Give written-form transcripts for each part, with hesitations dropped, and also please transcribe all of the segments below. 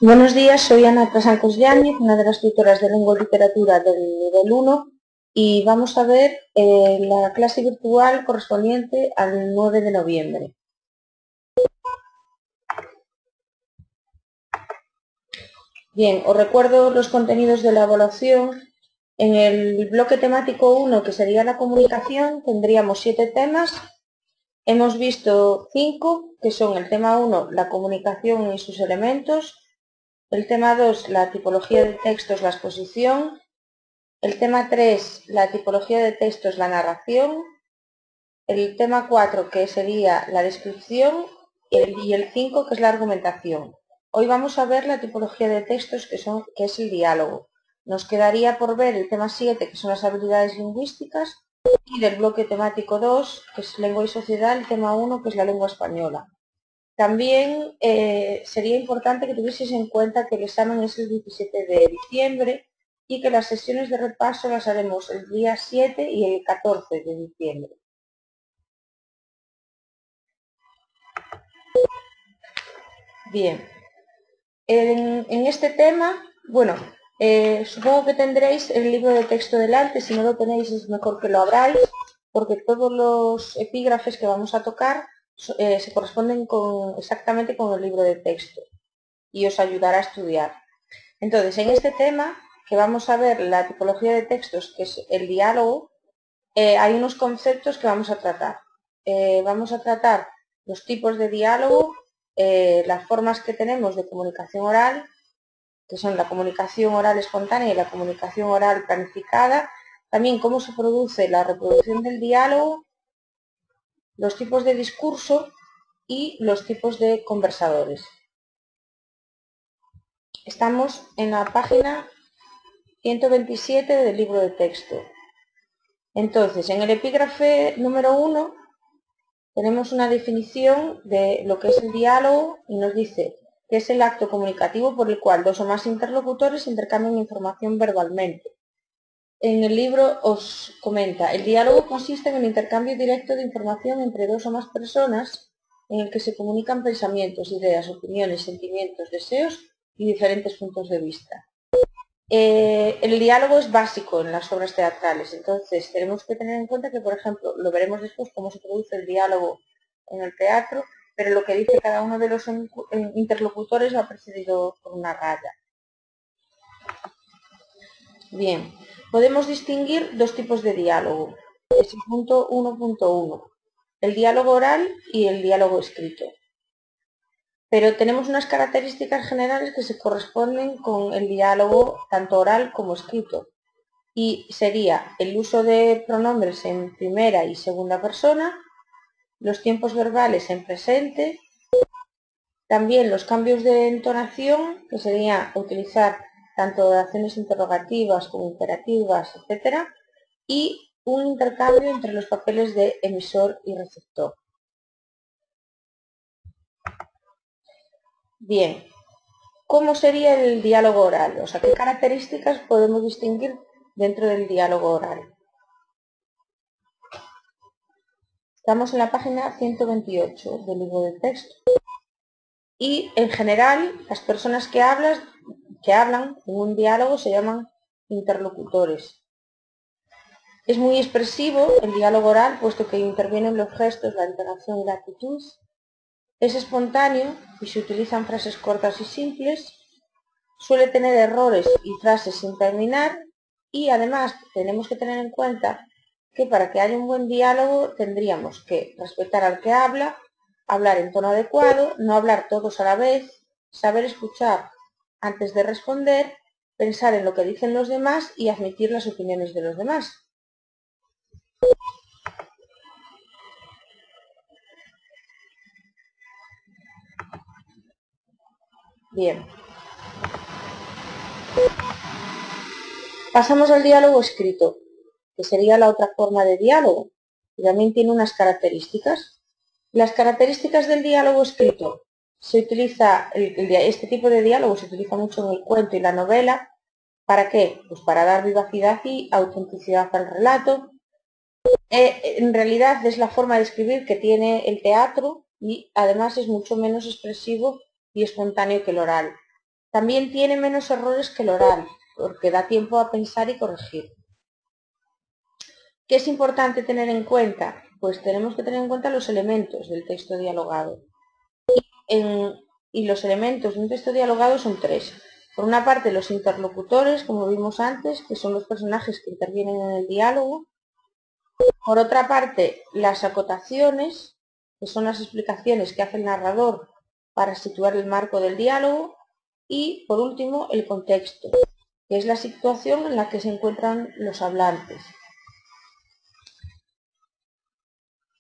Buenos días, soy Ana Trasancos Yáñez, una de las tutoras de Lengua y Literatura del nivel 1 y vamos a ver la clase virtual correspondiente al 9 de noviembre. Bien, os recuerdo los contenidos de la evaluación. En el bloque temático 1, que sería la comunicación, tendríamos 7 temas. Hemos visto 5, que son el tema 1, la comunicación y sus elementos, el tema 2, la tipología de textos, la exposición, el tema 3, la tipología de textos, la narración, el tema 4, que sería la descripción, y el 5, que es la argumentación. Hoy vamos a ver la tipología de textos, que es el diálogo. Nos quedaría por ver el tema 7, que son las habilidades lingüísticas, y del bloque temático 2, que es lengua y sociedad, el tema 1, que es la lengua española. También sería importante que tuvieseis en cuenta que el examen es el 17 de diciembre y que las sesiones de repaso las haremos el día 7 y el 14 de diciembre. Bien, en este tema, bueno, supongo que tendréis el libro de texto delante. Si no lo tenéis es mejor que lo abráis, porque todos los epígrafes que vamos a tocar se corresponden exactamente con el libro de texto y os ayudará a estudiar. Entonces, en este tema, que vamos a ver la tipología de textos, que es el diálogo, hay unos conceptos que vamos a tratar. Vamos a tratar los tipos de diálogo, las formas que tenemos de comunicación oral, que son la comunicación oral espontánea y la comunicación oral planificada, también cómo se produce la reproducción del diálogo, los tipos de discurso y los tipos de conversadores. Estamos en la página 127 del libro de texto. Entonces, en el epígrafe número 1 tenemos una definición de lo que es el diálogo y nos dice que es el acto comunicativo por el cual dos o más interlocutores intercambian información verbalmente. En el libro os comenta, el diálogo consiste en el intercambio directo de información entre dos o más personas en el que se comunican pensamientos, ideas, opiniones, sentimientos, deseos y diferentes puntos de vista. El diálogo es básico en las obras teatrales, entonces tenemos que tener en cuenta que, por ejemplo, lo veremos después cómo se produce el diálogo en el teatro, pero lo que dice cada uno de los interlocutores va precedido por una raya. Bien, podemos distinguir dos tipos de diálogo. Es el punto 1.1, el diálogo oral y el diálogo escrito. Pero tenemos unas características generales que se corresponden con el diálogo tanto oral como escrito. Y sería el uso de pronombres en primera y segunda persona, los tiempos verbales en presente, también los cambios de entonación, que sería utilizar tanto oraciones interrogativas como imperativas, etc. Y un intercambio entre los papeles de emisor y receptor. Bien, ¿cómo sería el diálogo oral? O sea, ¿qué características podemos distinguir dentro del diálogo oral? Estamos en la página 128 del libro de texto. Y en general, las personas que hablan en un diálogo se llaman interlocutores. Es muy expresivo el diálogo oral, puesto que intervienen los gestos, la entonación y la actitud. Es espontáneo y se utilizan frases cortas y simples. Suele tener errores y frases sin terminar. Y además tenemos que tener en cuenta que para que haya un buen diálogo tendríamos que respetar al que habla, hablar en tono adecuado, no hablar todos a la vez, saber escuchar antes de responder, pensar en lo que dicen los demás y admitir las opiniones de los demás. Bien. Pasamos al diálogo escrito, que sería la otra forma de diálogo, y también tiene unas características. Las características del diálogo escrito. Se utiliza, este tipo de diálogo se utiliza mucho en el cuento y la novela. ¿Para qué? Pues para dar vivacidad y autenticidad al relato. En realidad es la forma de escribir que tiene el teatro y además es mucho menos expresivo y espontáneo que el oral. También tiene menos errores que el oral, porque da tiempo a pensar y corregir. ¿Qué es importante tener en cuenta? Pues tenemos que tener en cuenta los elementos del texto dialogado. Y los elementos de un texto dialogado son tres. Por una parte, los interlocutores, como vimos antes, que son los personajes que intervienen en el diálogo. Por otra parte, las acotaciones, que son las explicaciones que hace el narrador para situar el marco del diálogo. Y, por último, el contexto, que es la situación en la que se encuentran los hablantes.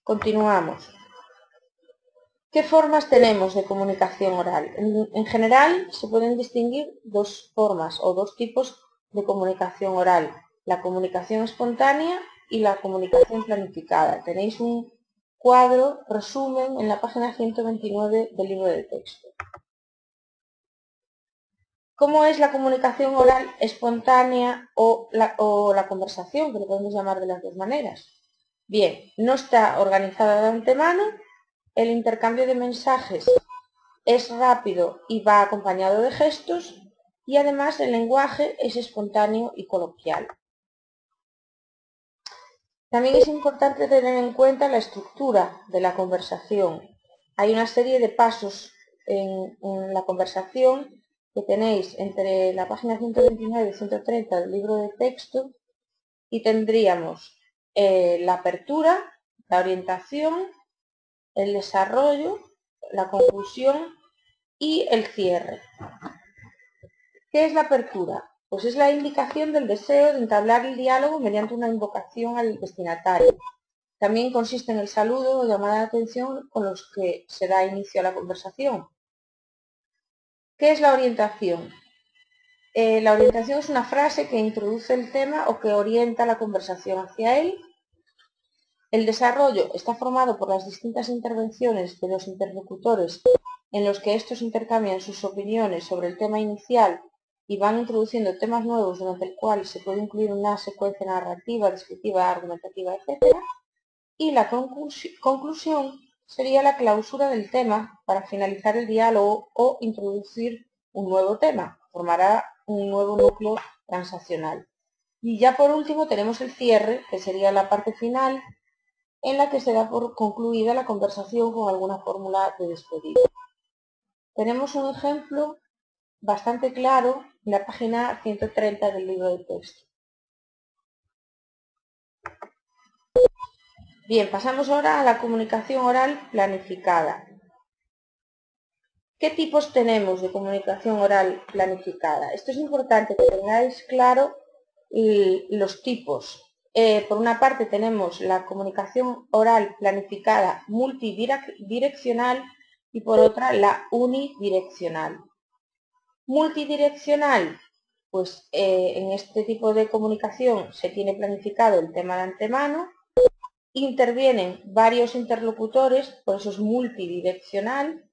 Continuamos. ¿Qué formas tenemos de comunicación oral? En general se pueden distinguir dos formas o dos tipos de comunicación oral, la comunicación espontánea y la comunicación planificada. Tenéis un cuadro resumen en la página 129 del libro de texto. ¿Cómo es la comunicación oral espontánea o la conversación, que lo podemos llamar de las dos maneras? Bien, no está organizada de antemano. El intercambio de mensajes es rápido y va acompañado de gestos y además el lenguaje es espontáneo y coloquial. También es importante tener en cuenta la estructura de la conversación. Hay una serie de pasos en la conversación que tenéis entre la página 129 y 130 del libro de texto y tendríamos la apertura, la orientación, el desarrollo, la conclusión y el cierre. ¿Qué es la apertura? Pues es la indicación del deseo de entablar el diálogo mediante una invocación al destinatario. También consiste en el saludo o llamada de atención con los que se da inicio a la conversación. ¿Qué es la orientación? La orientación es una frase que introduce el tema o que orienta la conversación hacia él. El desarrollo está formado por las distintas intervenciones de los interlocutores en los que estos intercambian sus opiniones sobre el tema inicial y van introduciendo temas nuevos durante el cual se puede incluir una secuencia narrativa, descriptiva, argumentativa, etc. Y la conclusión sería la clausura del tema para finalizar el diálogo o introducir un nuevo tema. Formará un nuevo núcleo transaccional. Y ya por último tenemos el cierre, que sería la parte final, en la que se da por concluida la conversación con alguna fórmula de despedida. Tenemos un ejemplo bastante claro en la página 130 del libro de texto. Bien, pasamos ahora a la comunicación oral planificada. ¿Qué tipos tenemos de comunicación oral planificada? Esto es importante que tengáis claro los tipos. Por una parte tenemos la comunicación oral planificada multidireccional y por otra la unidireccional. Multidireccional, pues en este tipo de comunicación se tiene planificado el tema de antemano, intervienen varios interlocutores, por eso es multidireccional,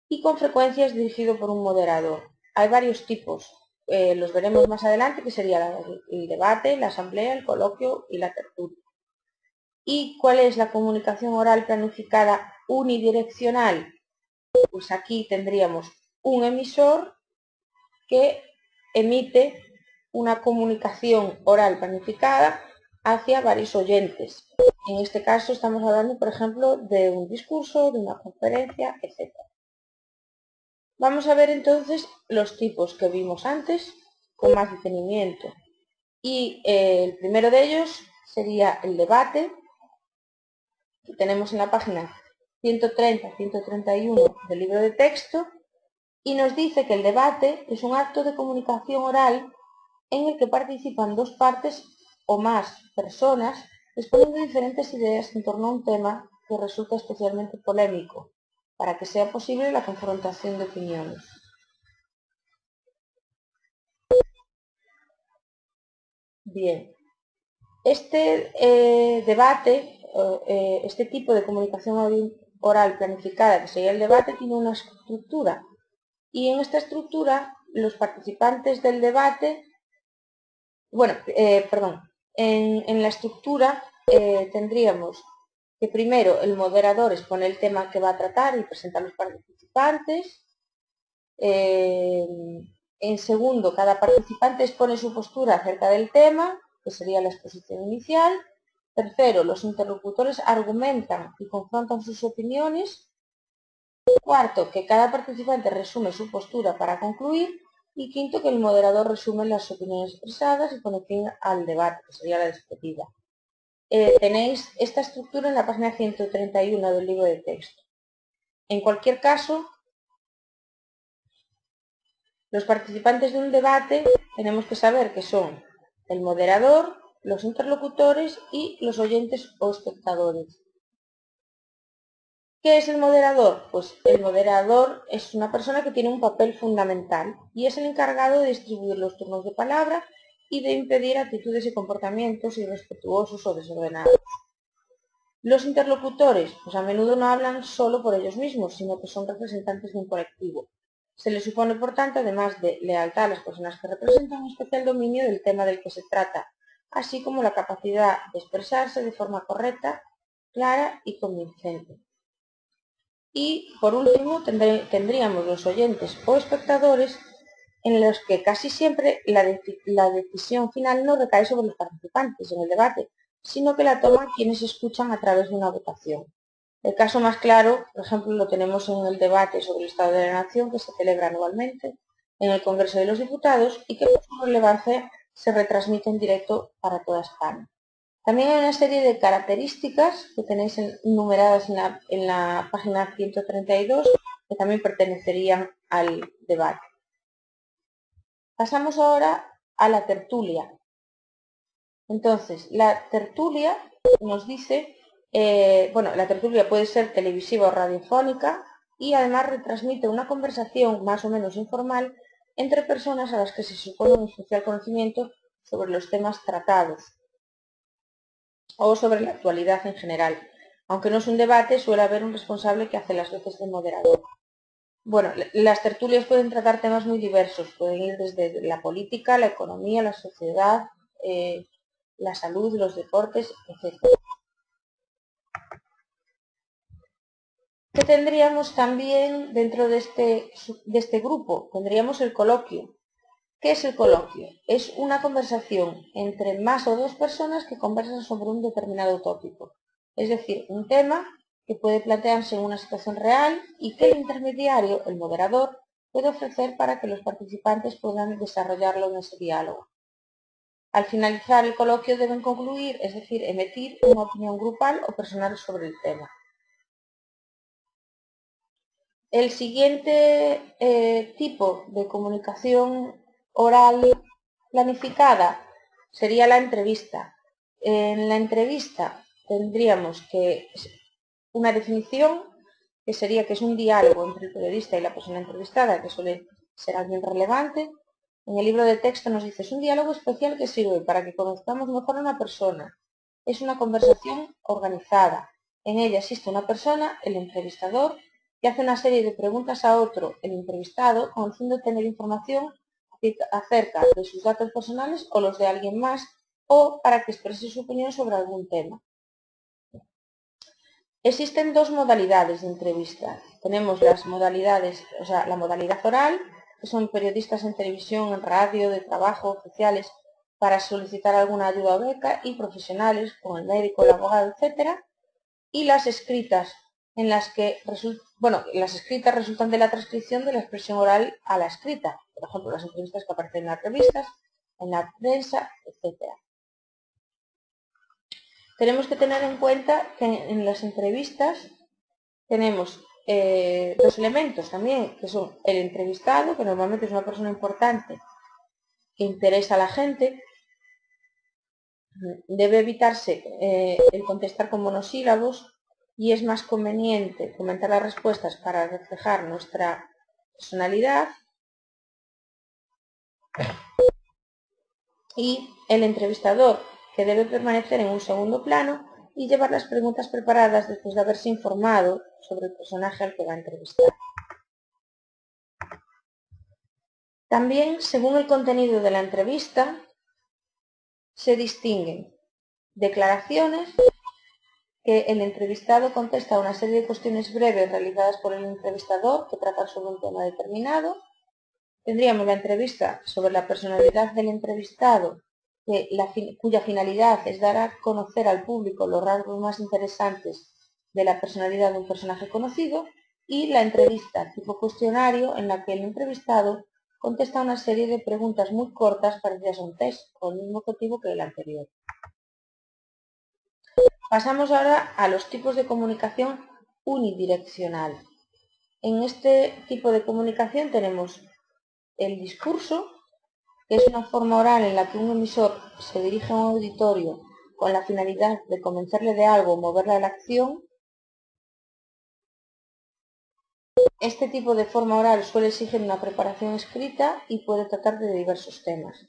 y con frecuencia es dirigido por un moderador. Hay varios tipos, los veremos más adelante, que sería el debate, la asamblea, el coloquio y la tertulia. ¿Y cuál es la comunicación oral planificada unidireccional? Pues aquí tendríamos un emisor que emite una comunicación oral planificada hacia varios oyentes. En este caso estamos hablando, por ejemplo, de un discurso, de una conferencia, etc. Vamos a ver entonces los tipos que vimos antes con más detenimiento. Y el primero de ellos sería el debate, que tenemos en la página 130-131 del libro de texto, y nos dice que el debate es un acto de comunicación oral en el que participan dos partes o más personas exponiendo diferentes ideas en torno a un tema que resulta especialmente polémico, para que sea posible la confrontación de opiniones. Bien, este debate, este tipo de comunicación oral planificada, que sería el debate, tiene una estructura. Y en esta estructura, los participantes del debate, en la estructura tendríamos que primero el moderador expone el tema que va a tratar y presenta a los participantes. En segundo, cada participante expone su postura acerca del tema, que sería la exposición inicial. Tercero, los interlocutores argumentan y confrontan sus opiniones. Cuarto, que cada participante resume su postura para concluir. Y quinto, que el moderador resume las opiniones expresadas y pone fin al debate, que sería la despedida. Tenéis esta estructura en la página 131 del libro de texto. En cualquier caso, los participantes de un debate tenemos que saber que son el moderador, los interlocutores y los oyentes o espectadores. ¿Qué es el moderador? Pues el moderador es una persona que tiene un papel fundamental y es el encargado de distribuir los turnos de palabra y de impedir actitudes y comportamientos irrespetuosos o desordenados. Los interlocutores, pues a menudo no hablan solo por ellos mismos, sino que son representantes de un colectivo. Se les supone, por tanto, además de lealtad a las personas que representan, un especial dominio del tema del que se trata, así como la capacidad de expresarse de forma correcta, clara y convincente. Y, por último, tendríamos los oyentes o espectadores, en los que casi siempre la decisión final no recae sobre los participantes en el debate, sino que la toman quienes escuchan a través de una votación. El caso más claro, por ejemplo, lo tenemos en el debate sobre el Estado de la Nación, que se celebra anualmente en el Congreso de los Diputados y que por su relevancia se retransmite en directo para toda España. También hay una serie de características que tenéis numeradas en la página 132 que también pertenecerían al debate. Pasamos ahora a la tertulia. Entonces, la tertulia nos dice, la tertulia puede ser televisiva o radiofónica y además retransmite una conversación más o menos informal entre personas a las que se supone un especial conocimiento sobre los temas tratados o sobre la actualidad en general. Aunque no es un debate, suele haber un responsable que hace las veces de moderador. Bueno, las tertulias pueden tratar temas muy diversos, pueden ir desde la política, la economía, la sociedad, la salud, los deportes, etc. ¿Qué tendríamos también dentro de este grupo? Tendríamos el coloquio. ¿Qué es el coloquio? Es una conversación entre más o dos personas que conversan sobre un determinado tópico. Es decir, un tema que puede plantearse en una situación real y que el intermediario, el moderador, puede ofrecer para que los participantes puedan desarrollarlo en ese diálogo. Al finalizar el coloquio deben concluir, es decir, emitir una opinión grupal o personal sobre el tema. El siguiente tipo de comunicación oral planificada sería la entrevista. En la entrevista tendríamos que una definición que sería que es un diálogo entre el periodista y la persona entrevistada, que suele ser alguien relevante. En el libro de texto nos dice, es un diálogo especial que sirve para que conozcamos mejor a una persona. Es una conversación organizada. En ella existe una persona, el entrevistador, que hace una serie de preguntas a otro, el entrevistado, con el fin de obtener información acerca de sus datos personales o los de alguien más, o para que exprese su opinión sobre algún tema. Existen dos modalidades de entrevista. Tenemos las modalidades, la modalidad oral, que son periodistas en televisión, en radio, de trabajo, oficiales, para solicitar alguna ayuda o beca, y profesionales, como el médico, el abogado, etc. Y las escritas, en las que las escritas resultan de la transcripción de la expresión oral a la escrita. Por ejemplo, las entrevistas que aparecen en las revistas, en la prensa, etc. Tenemos que tener en cuenta que en las entrevistas tenemos dos elementos también, que son el entrevistado, que normalmente es una persona importante que interesa a la gente. Debe evitarse el contestar con monosílabos y es más conveniente comentar las respuestas para reflejar nuestra personalidad. Y el entrevistador, que debe permanecer en un segundo plano y llevar las preguntas preparadas después de haberse informado sobre el personaje al que va a entrevistar. También, según el contenido de la entrevista, se distinguen declaraciones, que el entrevistado contesta a una serie de cuestiones breves realizadas por el entrevistador que tratan sobre un tema determinado. tendríamos la entrevista sobre la personalidad del entrevistado, cuya finalidad es dar a conocer al público los rasgos más interesantes de la personalidad de un personaje conocido, y la entrevista tipo cuestionario, en la que el entrevistado contesta una serie de preguntas muy cortas parecidas a un test, con el mismo objetivo que el anterior. Pasamos ahora a los tipos de comunicación unidireccional. En este tipo de comunicación tenemos el discurso, que es una forma oral en la que un emisor se dirige a un auditorio con la finalidad de convencerle de algo o moverle a la acción. Este tipo de forma oral suele exigir una preparación escrita y puede tratar de diversos temas.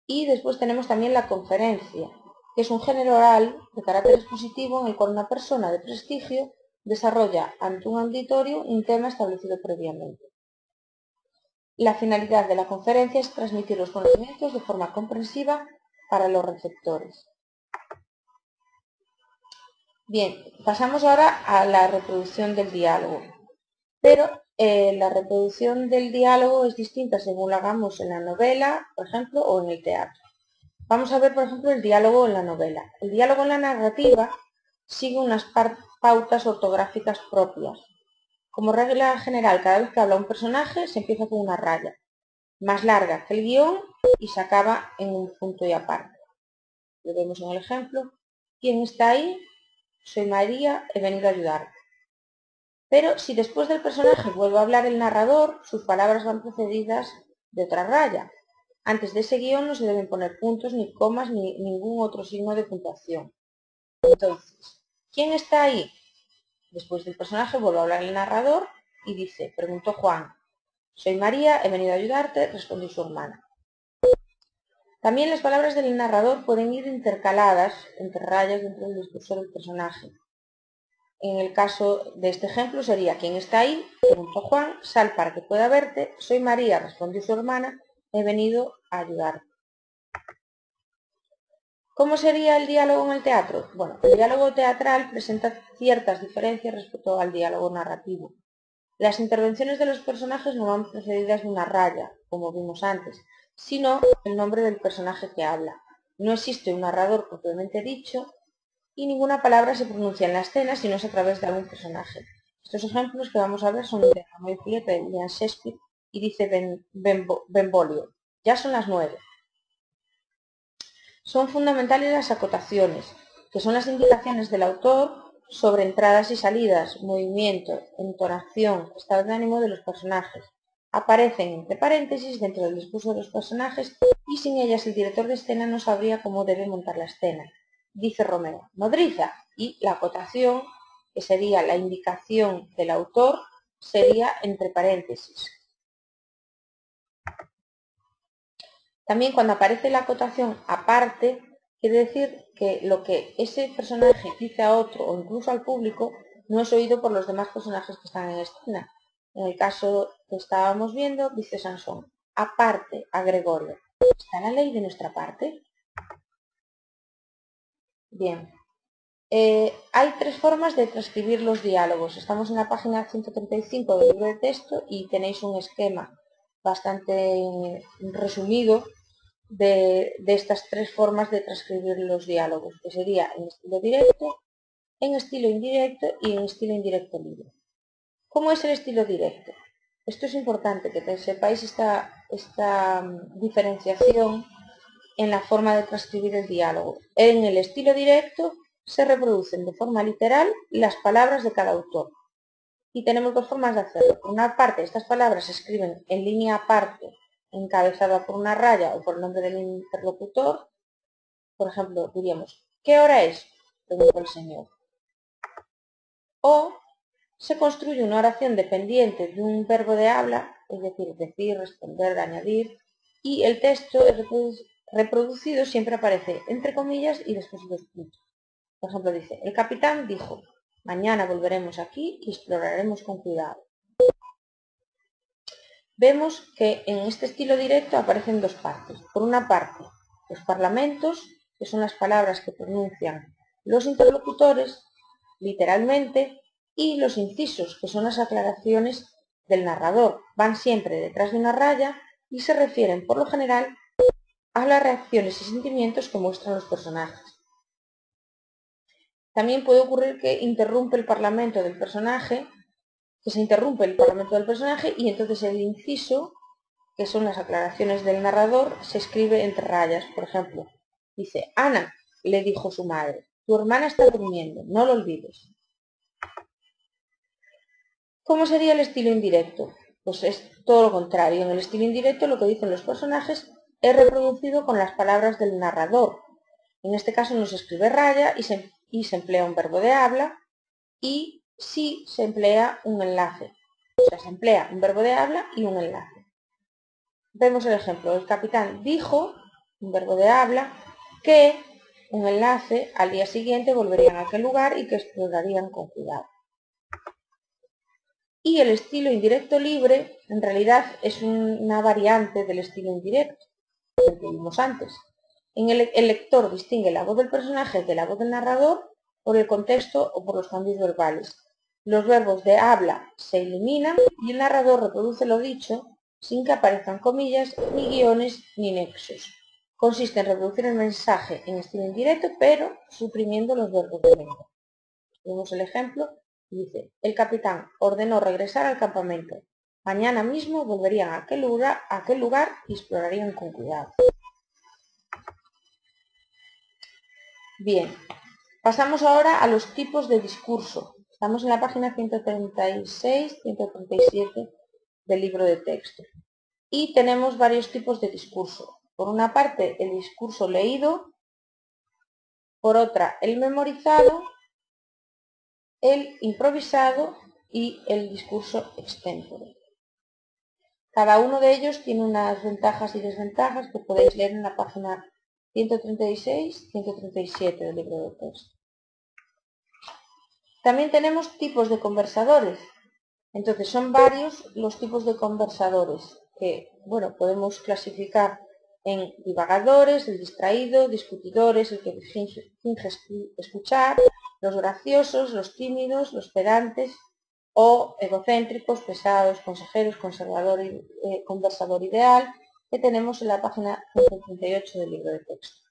Y después tenemos también la conferencia, que es un género oral de carácter expositivo en el cual una persona de prestigio desarrolla ante un auditorio un tema establecido previamente. La finalidad de la conferencia es transmitir los conocimientos de forma comprensiva para los receptores. Bien, pasamos ahora a la reproducción del diálogo. Pero la reproducción del diálogo es distinta según lo hagamos en la novela, por ejemplo, o en el teatro. Vamos a ver, por ejemplo, el diálogo en la novela. El diálogo en la narrativa sigue unas pautas ortográficas propias. Como regla general, cada vez que habla un personaje se empieza con una raya más larga que el guión y se acaba en un punto y aparte. Lo vemos en el ejemplo. ¿Quién está ahí? Soy María, he venido a ayudarte. Pero si después del personaje vuelve a hablar el narrador, sus palabras van precedidas de otra raya. Antes de ese guión no se deben poner puntos, ni comas, ni ningún otro signo de puntuación. Entonces, ¿quién está ahí? Después del personaje vuelve a hablar el narrador y dice, preguntó Juan, soy María, he venido a ayudarte, respondió su hermana. También las palabras del narrador pueden ir intercaladas entre rayas dentro del discurso del personaje. En el caso de este ejemplo sería, ¿quién está ahí? Preguntó Juan, sal para que pueda verte, soy María, respondió su hermana, he venido a ayudarte. ¿Cómo sería el diálogo en el teatro? Bueno, el diálogo teatral presenta ciertas diferencias respecto al diálogo narrativo. Las intervenciones de los personajes no van precedidas de una raya, como vimos antes, sino el nombre del personaje que habla. No existe un narrador propiamente dicho y ninguna palabra se pronuncia en la escena si no es a través de algún personaje. Estos ejemplos que vamos a ver son de Romeo y Julieta de William Shakespeare y dice Benvolio. Ya son las 9. Son fundamentales las acotaciones, que son las indicaciones del autor sobre entradas y salidas, movimiento, entonación, estado de ánimo de los personajes. Aparecen entre paréntesis dentro del discurso de los personajes y sin ellas el director de escena no sabría cómo debe montar la escena. Dice Romeo, nodriza, y la acotación, que sería la indicación del autor, sería entre paréntesis. También cuando aparece la acotación aparte, quiere decir que lo que ese personaje dice a otro o incluso al público no es oído por los demás personajes que están en escena. En el caso que estábamos viendo, dice Sansón, aparte a Gregorio. ¿Está la ley de nuestra parte? Bien. Hay 3 formas de transcribir los diálogos. Estamos en la página 135 del libro de texto y tenéis un esquema bastante resumido de estas 3 formas de transcribir los diálogos, que sería en estilo directo, en estilo indirecto y en estilo indirecto libre. ¿Cómo es el estilo directo? Esto es importante que sepáis esta diferenciación en la forma de transcribir el diálogo. En el estilo directo se reproducen de forma literal las palabras de cada autor. Y tenemos 2 formas de hacerlo. Por una parte, estas palabras se escriben en línea aparte, encabezada por una raya o por el nombre del interlocutor. Por ejemplo, diríamos, ¿qué hora es?, preguntó el señor. O se construye una oración dependiente de un verbo de habla, es decir, responder, añadir, y el texto es reproducido siempre aparece entre comillas y después 2 puntos. Por ejemplo, dice, el capitán dijo, mañana volveremos aquí y exploraremos con cuidado. Vemos que en este estilo directo aparecen 2 partes. Por una parte, los parlamentos, que son las palabras que pronuncian los interlocutores, literalmente, y los incisos, que son las aclaraciones del narrador van siempre detrás de una raya y se refieren, por lo general, a las reacciones y sentimientos que muestran los personajes. También puede ocurrir que se interrumpe el parlamento del personaje y entonces el inciso, que son las aclaraciones del narrador, se escribe entre rayas. Por ejemplo, dice: Ana, le dijo su madre, tu hermana está durmiendo, no lo olvides. ¿Cómo sería el estilo indirecto? Pues es todo lo contrario. En el estilo indirecto lo que dicen los personajes es reproducido con las palabras del narrador. En este caso no se escribe raya y se emplea un verbo de habla, y sí se emplea un enlace. O sea, se emplea un verbo de habla y un enlace. Vemos el ejemplo. El capitán dijo, un verbo de habla, que, un enlace, al día siguiente volverían a aquel lugar y que explorarían con cuidado. Y el estilo indirecto libre, en realidad, es una variante del estilo indirecto, que vimos antes. El lector distingue la voz del personaje de la voz del narrador por el contexto o por los cambios verbales. Los verbos de habla se eliminan y el narrador reproduce lo dicho sin que aparezcan comillas, ni guiones, ni nexos. Consiste en reproducir el mensaje en estilo indirecto, pero suprimiendo los verbos de lengua. Vemos el ejemplo. Dice: el capitán ordenó regresar al campamento. Mañana mismo volverían a aquel lugar y explorarían con cuidado. Bien, pasamos ahora a los tipos de discurso. Estamos en la página 136-137 del libro de texto. Y tenemos varios tipos de discurso. Por una parte, el discurso leído. Por otra, el memorizado, el improvisado y el discurso extempore. Cada uno de ellos tiene unas ventajas y desventajas que podéis leer en la página 136-137 del libro de texto. También tenemos tipos de conversadores. Entonces son varios los tipos de conversadores que, bueno, podemos clasificar en divagadores, el distraído, discutidores, el que finge escuchar, los graciosos, los tímidos, los pedantes o egocéntricos, pesados, consejeros, conversador ideal, que tenemos en la página 138 del libro de texto.